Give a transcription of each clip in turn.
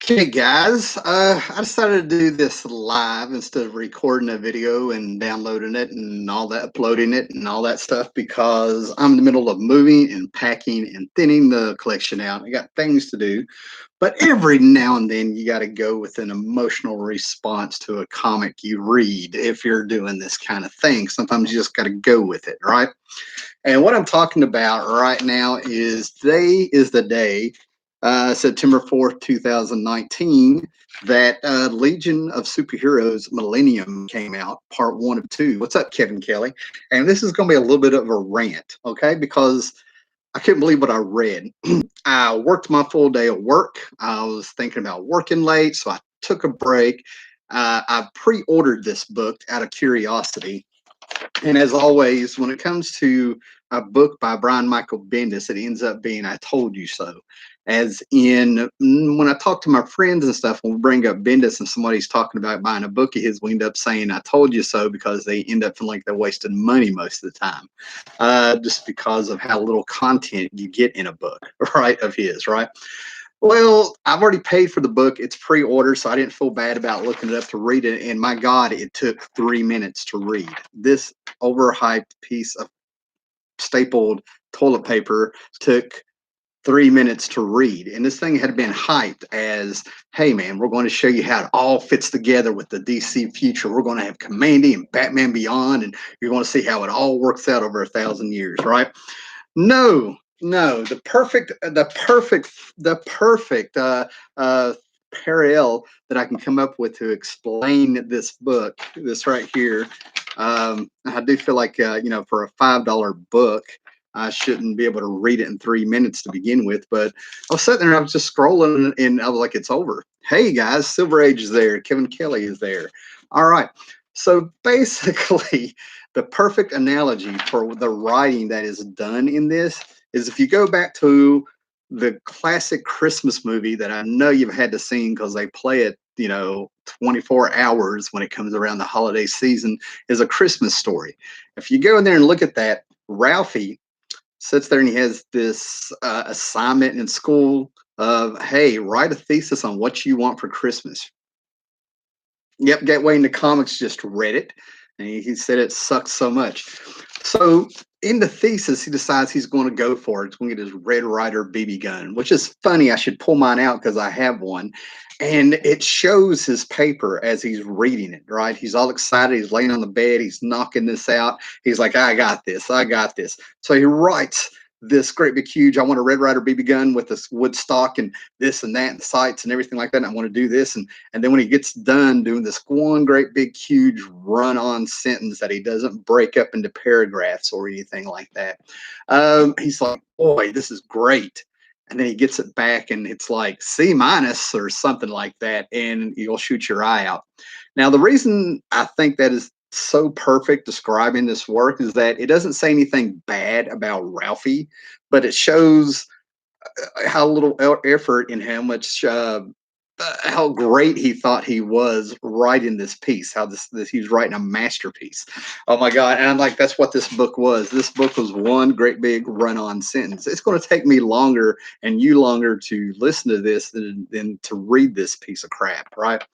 Okay, guys, I decided to do this live instead of recording a video and downloading it and all that, uploading it and all that stuff because I'm in the middle of moving and packing and thinning the collection out. I got things to do, but every now and then you got to go with an emotional response to a comic you read if you're doing this kind of thing. Sometimes you just got to go with it, right? And what I'm talking about right now is today is the day, September 4th, 2019, that Legion of Superheroes Millennium came out, part one of two. What's up, Kevin Kelly? And this is going to be a little bit of a rant, okay? Because I couldn't believe what I read. I worked my full day at work. I was thinking about working late, so I took a break. I pre ordered this book out of curiosity, and as always, when it comes to a book by Brian Michael Bendis, it ends up being "I told you so." As in, when I talk to my friends and stuff, when we bring up Bendis and somebody's talking about buying a book of his, we end up saying "I told you so" because they end up feeling like they're wasting money most of the time, just because of how little content you get in a book, right? Of his, right? Well, I've already paid for the book. It's pre-order, so I didn't feel bad about looking it up to read it. And my God, it took 3 minutes to read. This overhyped piece of stapled toilet paper took 3 minutes to read. And this thing had been hyped as, hey man, we're going to show you how it all fits together with the DC future. We're going to have Commandy and Batman Beyond, and you're going to see how it all works out over 1,000 years, right? No, no, the perfect parallel that I can come up with to explain this book, this right here. I do feel like for a $5 book, I shouldn't be able to read it in 3 minutes to begin with. But I was sitting there, I was just scrolling, and I was like, "It's over." Hey guys, Silver Age is there. Kevin Kelly is there. All right. So basically, the perfect analogy for the writing that is done in this is if you go back to the classic Christmas movie that I know you've had to see because they play it, 24 hours when it comes around the holiday season, is A Christmas Story. If you go in there and look at that, Ralphie sits there and he has this assignment in school of, hey, write a thesis on what you want for Christmas. Yep, Gateway into Comics just read it, and he said it sucks so much. So in the thesis, he decides he's going to go for it. He's going to get his Red Ryder BB gun, which is funny. I should pull mine out because I have one. And it shows his paper as he's reading it, right? He's all excited. He's laying on the bed. He's knocking this out. He's like, I got this. I got this. So he writes this great big huge, I want a Red Ryder BB gun with this wood stock and this and that and the sights and everything like that. And I want to do this. And then when he gets done doing this one great big huge run-on sentence that he doesn't break up into paragraphs or anything like that, he's like, boy, this is great. And then he gets it back and it's like C minus or something like that, and you'll shoot your eye out. Now, the reason I think that is so perfect describing this work is that it doesn't say anything bad about Ralphie, but it shows how little effort and how great he thought he was writing this piece, how this he was writing a masterpiece. Oh my God. And I'm like, that's what this book was. This book was one great big run-on sentence. It's going to take me longer and you longer to listen to this than to read this piece of crap, right?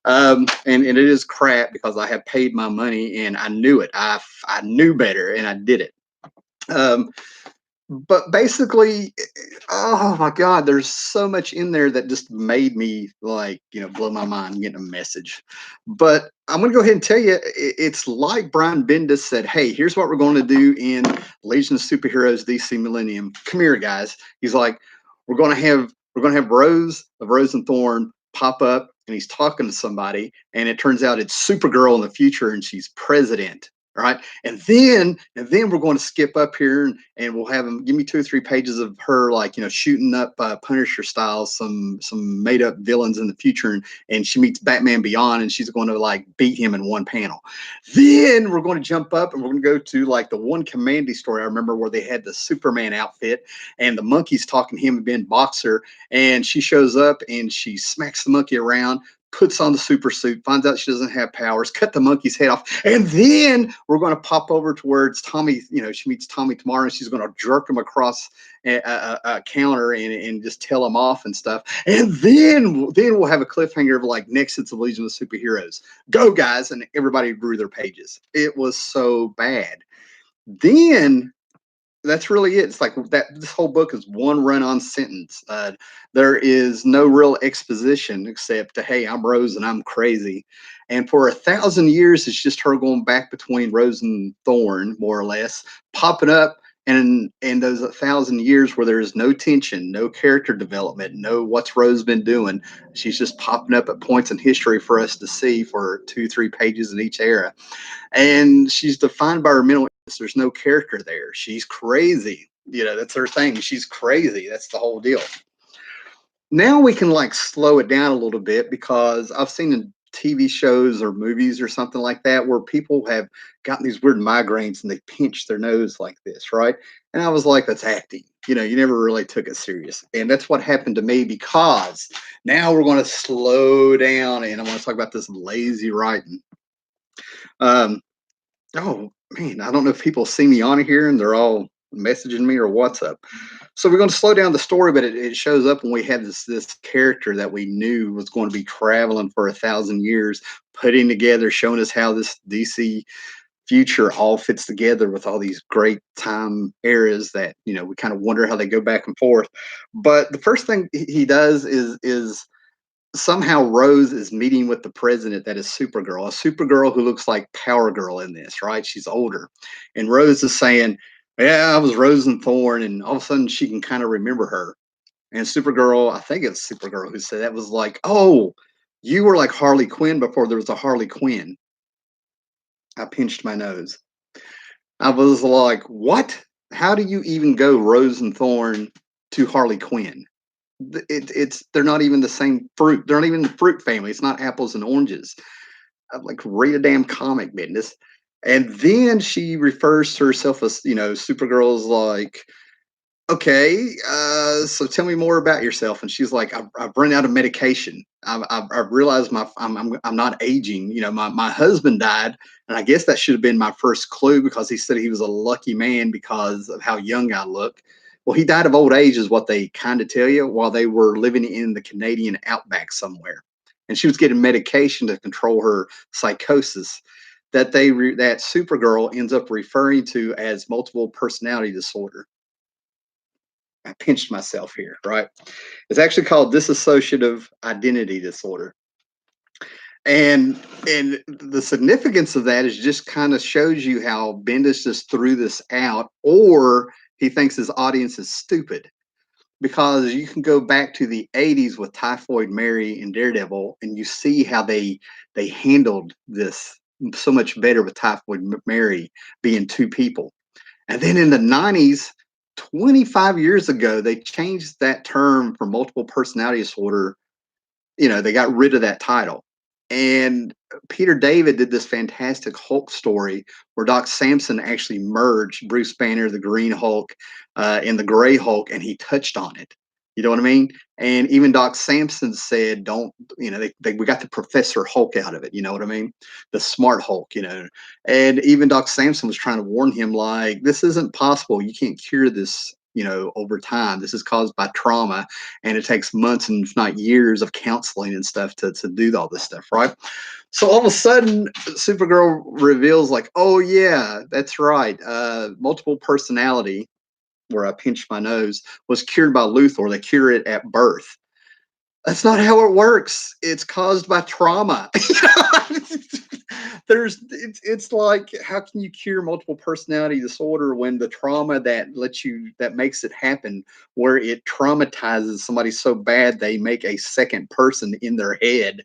And it is crap because I have paid my money and I knew it. I knew better and I did it. Um, but basically, oh my God, there's so much in there that just made me like, blow my mind getting a message. But I'm going to go ahead and tell you, it's like Brian Bendis said, hey, here's what we're going to do in Legion of Superheroes DC Millennium. Come here, guys. He's like, we're going to have Rose and Thorn pop up and he's talking to somebody. And it turns out it's Supergirl in the future and she's president. Right. And then we're going to skip up here and we'll have them give me 2 or 3 pages of her, like, shooting up Punisher style, some made up villains in the future. And she meets Batman Beyond and she's going to like beat him in one panel. Then we're going to jump up and we're going to go to like the one Commandy story I remember where they had the Superman outfit and the monkey's talking to him and Ben Boxer. And she shows up and she smacks the monkey around, puts on the super suit, finds out she doesn't have powers, cut the monkey's head off, and then we're going to pop over to where it's Tommy. She meets Tommy tomorrow, and she's going to jerk him across a counter and just tell him off and stuff. And then we'll have a cliffhanger of like next it's the Legion of Superheroes. Go guys, and everybody drew their pages. It was so bad. Then that's really it. It's like that. This whole book is one run-on sentence. There is no real exposition except, hey, I'm Rose and I'm crazy. And for 1,000 years, it's just her going back between Rose and Thorn, more or less, popping up. And those 1,000 years where there is no tension, no character development, no what's Rose been doing, she's just popping up at points in history for us to see for 2-3 pages in each era. And she's defined by her mental illness. There's no character there. She's crazy. That's her thing. She's crazy. That's the whole deal. Now we can like slow it down a little bit, because I've seen in TV shows or movies or something like that where people have gotten these weird migraines and they pinch their nose like this, right? And I was like, that's acting. You never really took it serious. And that's what happened to me, because now we're going to slow down and I want to talk about this lazy writing. Oh man, I don't know if people see me on here and they're all messaging me or what's up. So we're going to slow down the story, but it shows up when we have this character that we knew was going to be traveling for 1,000 years, putting together, showing us how this DC future all fits together with all these great time eras that we kind of wonder how they go back and forth. But the first thing he does is somehow Rose is meeting with the president that is Supergirl, a Supergirl who looks like Power Girl in this, right? She's older. And Rose is saying, yeah, I was Rose and Thorn. And all of a sudden she can kind of remember her. And Supergirl, I think it's Supergirl who said that, was like, oh, you were like Harley Quinn before there was a Harley Quinn. I pinched my nose. I was like, what? How do you even go Rose and Thorn to Harley Quinn? They're not even the same fruit. They're not even the fruit family. It's not apples and oranges. I'm like, read a damn comic, Bendis. And then she refers to herself as, Supergirl's like, okay, so tell me more about yourself. And she's like, I've run out of medication. I've realized I'm not aging. My husband died, and I guess that should have been my first clue, because he said he was a lucky man because of how young I look. Well, he died of old age, is what they kind of tell you, while they were living in the Canadian outback somewhere, and she was getting medication to control her psychosis that that Supergirl ends up referring to as multiple personality disorder. I pinched myself here, right? It's actually called dissociative identity disorder. And the significance of that is just kind of shows you how Bendis just threw this out, or he thinks his audience is stupid. Because you can go back to the 80s with Typhoid Mary and Daredevil, and you see how they handled this so much better with Typhoid Mary being two people. And then in the 90s, 25 years ago, they changed that term for multiple personality disorder. They got rid of that title. And Peter David did this fantastic Hulk story where Doc Samson actually merged Bruce Banner, the Green Hulk, and the Gray Hulk, and he touched on it. You know what I mean? And even Doc Samson said, don't, we got the Professor Hulk out of it. You know what I mean? The smart Hulk, And even Doc Samson was trying to warn him, like, this isn't possible. You can't cure this, over time. This is caused by trauma, and it takes months and if not years of counseling and stuff to do all this stuff, right? So all of a sudden, Supergirl reveals, like, oh yeah, that's right. Multiple personality, where I pinched my nose, was cured by Luthor. They cure it at birth. That's not how it works. It's caused by trauma. It's like, how can you cure multiple personality disorder when the trauma that makes it happen, where it traumatizes somebody so bad they make a second person in their head?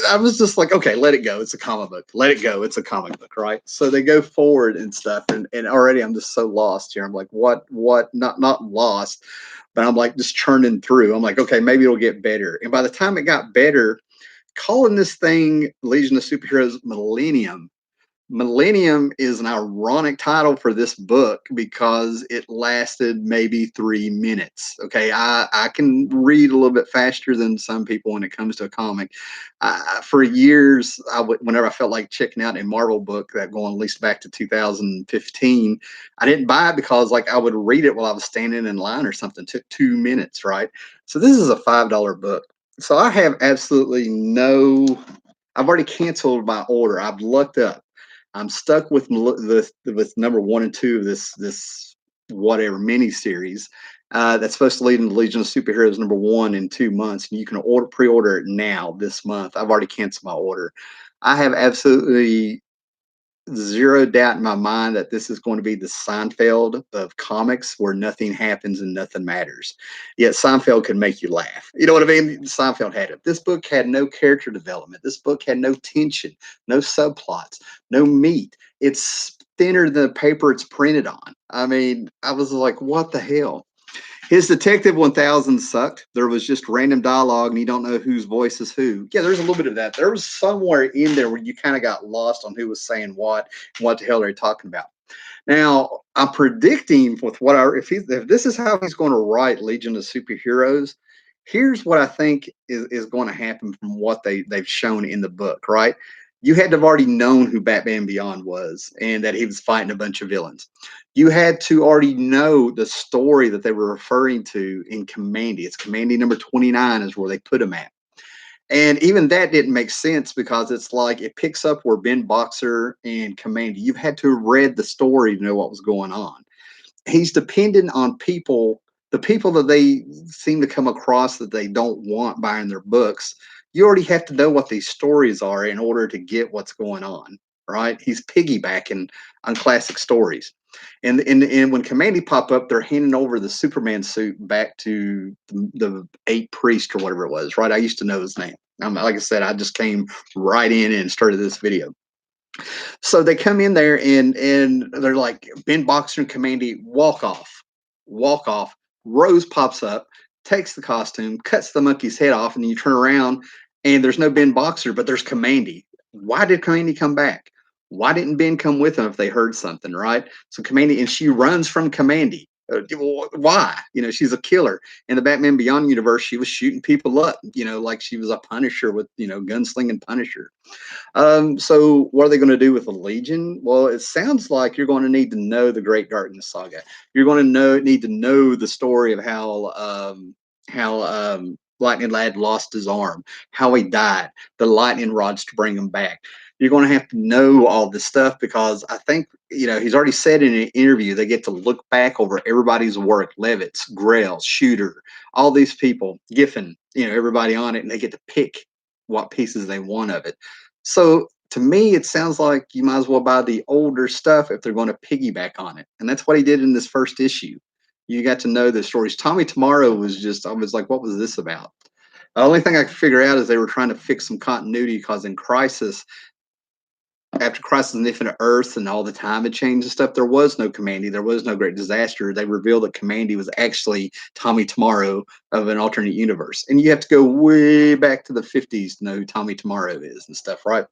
I was just like, okay, let it go. It's a comic book. Let it go. It's a comic book, right? So they go forward and stuff, and already I'm just so lost here. I'm like, what? Not lost, but I'm like just churning through. I'm like, okay, maybe it'll get better. And by the time it got better, calling this thing Legion of Superheroes Millennium Millennium is an ironic title for this book because it lasted maybe 3 minutes. Okay, I can read a little bit faster than some people when it comes to a comic. For years, whenever I felt like checking out a Marvel book that going at least back to 2015, I didn't buy it because like I would read it while I was standing in line or something. It took 2 minutes, right? So this is a $5 book. So I have absolutely no. I've already canceled my order. I've looked up. I'm stuck with number 1 and 2 of this whatever mini series that's supposed to lead into Legion of Superheroes number 1 in 2 months, and you can pre-order it now this month. I've already canceled my order. I have absolutely zero doubt in my mind that this is going to be the Seinfeld of comics where nothing happens and nothing matters. Yet Seinfeld can make you laugh. You know what I mean? Seinfeld had it. This book had no character development. This book had no tension, no subplots, no meat. It's thinner than the paper it's printed on. I mean, I was like, what the hell? His Detective 1000 sucked. There was just random dialogue and you don't know whose voice is who. Yeah, there's a little bit of that. There was somewhere in there where you kind of got lost on who was saying what and what the hell they're talking about. Now, I'm predicting with if this is how he's going to write Legion of Superheroes, here's what I think is going to happen from what they've shown in the book, right? You had to have already known who Batman Beyond was and that he was fighting a bunch of villains. You had to already know the story that they were referring to in Commandy. It's Commandy number 29 is where they put him at. And even that didn't make sense because it's like it picks up where Ben Boxer and Commandy, you've had to have read the story to know what was going on. He's dependent on people, the people that they seem to come across that they don't want buying their books. You already have to know what these stories are in order to get what's going on, right? He's piggybacking on classic stories. And when Commandy pop up, they're handing over the Superman suit back to the eight priest or whatever it was, right? I used to know his name. Like I said, I just came right in and started this video. So they come in there and they're like Ben Boxer and Commandy walk off. Rose pops up, takes the costume, cuts the monkey's head off, and then you turn around and there's no Ben Boxer, but there's Commandy. Why did Commandy come back? Why didn't Ben come with them if they heard something, right? So Commandy, and she runs from Commandy. Why? You know, she's a killer. In the Batman Beyond universe, she was shooting people up, you know, like she was a Punisher with, you know, gunslinging Punisher. So what are they going to do with the Legion? Well, it sounds like you're going to need to know the Great Darkness Saga. You're going to need to know the story of how Lightning Lad lost his arm, how he died, the lightning rods to bring him back. You're going to have to know all this stuff because I think, you know, he's already said in an interview they get to look back over everybody's work, Levitz, Grell, Shooter, all these people, Giffen, you know, everybody on it, and they get to pick what pieces they want of it. So to me, it sounds like you might as well buy the older stuff if they're going to piggyback on it. And that's what he did in this first issue. You got to know the stories. Tommy Tomorrow was just, I was like, what was this about? The only thing I could figure out is they were trying to fix some continuity because in Crisis, after Crisis on Infinite Earths and all the time had changed and stuff, there was no Commandy. There was no Great Disaster. They revealed that Commandy was actually Tommy Tomorrow of an alternate universe. And you have to go way back to the 50s to know who Tommy Tomorrow is and stuff, right?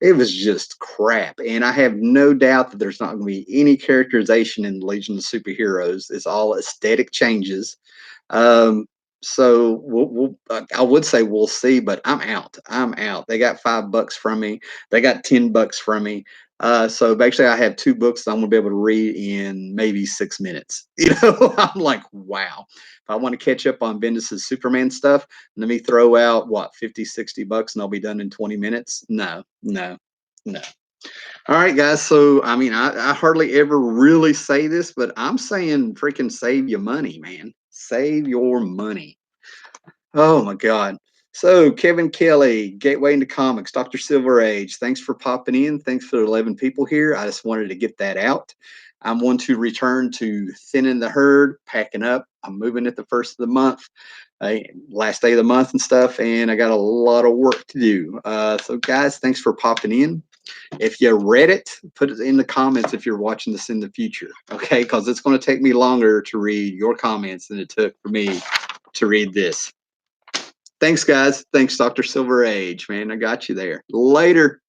It was just crap. And I have no doubt that there's not going to be any characterization in Legion of Superheroes. It's all aesthetic changes. Um, so I would say we'll see, but I'm out. I'm out. They got $5 from me. They got $10 from me. So basically, I have 2 books that I'm gonna be able to read in maybe 6 minutes. You know, I'm like, wow. If I want to catch up on Bendis's Superman stuff, let me throw out what $50, $60 and I'll be done in 20 minutes. No, no, no. All right, guys. So, I mean, I hardly ever really say this, but I'm saying freaking save your money, man. Save your money. Oh, my God. So, Kevin Kelly, Gateway into Comics, Dr. Silver Age, thanks for popping in. Thanks for 11 people here. I just wanted to get that out. I'm one to return to thinning the herd, packing up. I'm moving at the first of the month, last day of the month and stuff, and I got a lot of work to do. So, guys, thanks for popping in. If you read it, put it in the comments if you're watching this in the future, okay? Because it's going to take me longer to read your comments than it took for me to read this. Thanks, guys. Thanks, Dr. Silver Age, man. I got you there. Later.